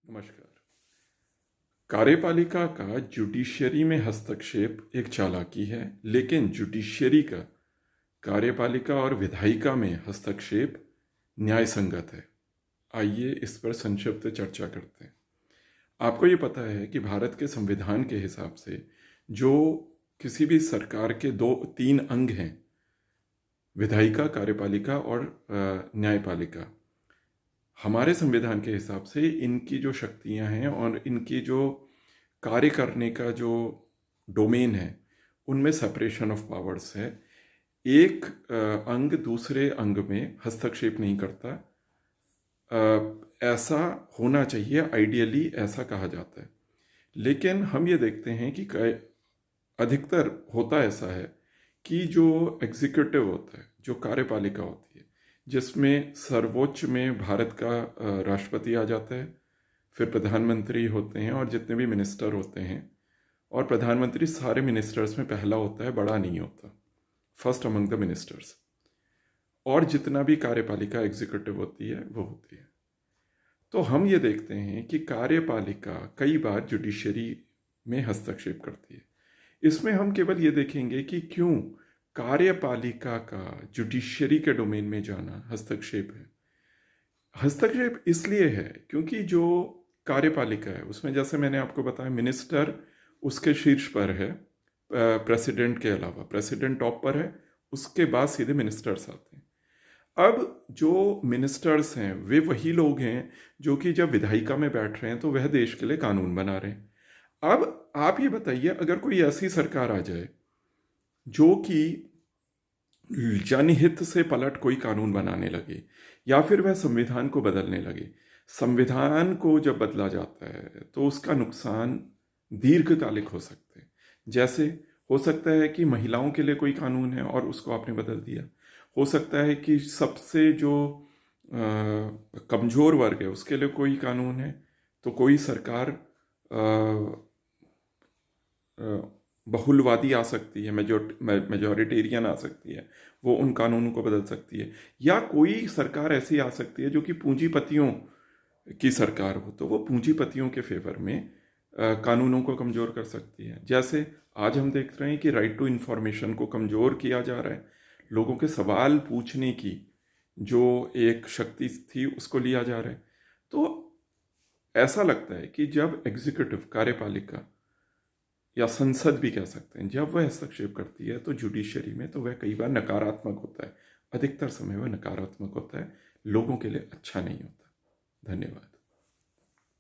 नमस्कार। कार्यपालिका का जुडिशरी में हस्तक्षेप एक चालाकी है, लेकिन जुडिशरी का कार्यपालिका और विधायिका में हस्तक्षेप न्यायसंगत है। आइए इस पर संक्षिप्त चर्चा करते हैं। आपको ये पता है कि भारत के संविधान के हिसाब से जो किसी भी सरकार के तीन अंग हैं, विधायिका, कार्यपालिका और न्यायपालिका, हमारे संविधान के हिसाब से इनकी जो शक्तियां हैं और इनकी जो कार्य करने का जो डोमेन है, उनमें सेपरेशन ऑफ पावर्स है। एक अंग दूसरे अंग में हस्तक्षेप नहीं करता। ऐसा होना चाहिए, आइडियली ऐसा कहा जाता है। लेकिन हम ये देखते हैं कि अधिकतर होता ऐसा है कि जो एग्जीक्यूटिव होता है, जो कार्यपालिका होती है, जिसमें सर्वोच्च में भारत का राष्ट्रपति आ जाता है, फिर प्रधानमंत्री होते हैं और जितने भी मिनिस्टर होते हैं, और प्रधानमंत्री सारे मिनिस्टर्स में पहला होता है, बड़ा नहीं होता, फर्स्ट अमंग द मिनिस्टर्स। और जितना भी कार्यपालिका एग्जीक्यूटिव होती है वो होती है। तो हम ये देखते हैं कि कार्यपालिका कई बार जुडिशरी में हस्तक्षेप करती है। इसमें हम केवल ये देखेंगे कि क्यों कार्यपालिका का जुडिशरी के डोमेन में जाना हस्तक्षेप है। हस्तक्षेप इसलिए है क्योंकि जो कार्यपालिका है उसमें, जैसे मैंने आपको बताया, मिनिस्टर उसके शीर्ष पर है, प्रेसिडेंट के अलावा। प्रेसिडेंट टॉप पर है, उसके बाद सीधे मिनिस्टर्स आते हैं। अब जो मिनिस्टर्स हैं वे वही लोग हैं जो कि जब विधायिका में बैठ रहे हैं तो वह देश के लिए कानून बना रहे हैं। अब आप ये बताइए, अगर कोई ऐसी सरकार आ जाए जो कि जनहित से पलट कोई कानून बनाने लगे, या फिर वह संविधान को बदलने लगे। संविधान को जब बदला जाता है तो उसका नुकसान दीर्घकालिक हो सकते हैं। जैसे हो सकता है कि महिलाओं के लिए कोई कानून है और उसको आपने बदल दिया। हो सकता है कि सबसे जो कमज़ोर वर्ग है उसके लिए कोई कानून है, तो कोई सरकार बहुलवादी आ सकती है, मेजॉरिटेरियन आ सकती है, वो उन कानूनों को बदल सकती है। या कोई सरकार ऐसी आ सकती है जो कि पूंजीपतियों की सरकार हो, तो वो पूंजीपतियों के फेवर में कानूनों को कमज़ोर कर सकती है। जैसे आज हम देख रहे हैं कि राइट टू इन्फॉर्मेशन को कमज़ोर किया जा रहा है। लोगों के सवाल पूछने की जो एक शक्ति थी उसको लिया जा रहा है। तो ऐसा लगता है कि जब एग्जीक्यूटिव, कार्यपालिका या संसद भी कह सकते हैं, जब वह हस्तक्षेप करती है तो जुडिशरी में, तो वह कई बार नकारात्मक होता है। अधिकतर समय वह नकारात्मक होता है, लोगों के लिए अच्छा नहीं होता। धन्यवाद।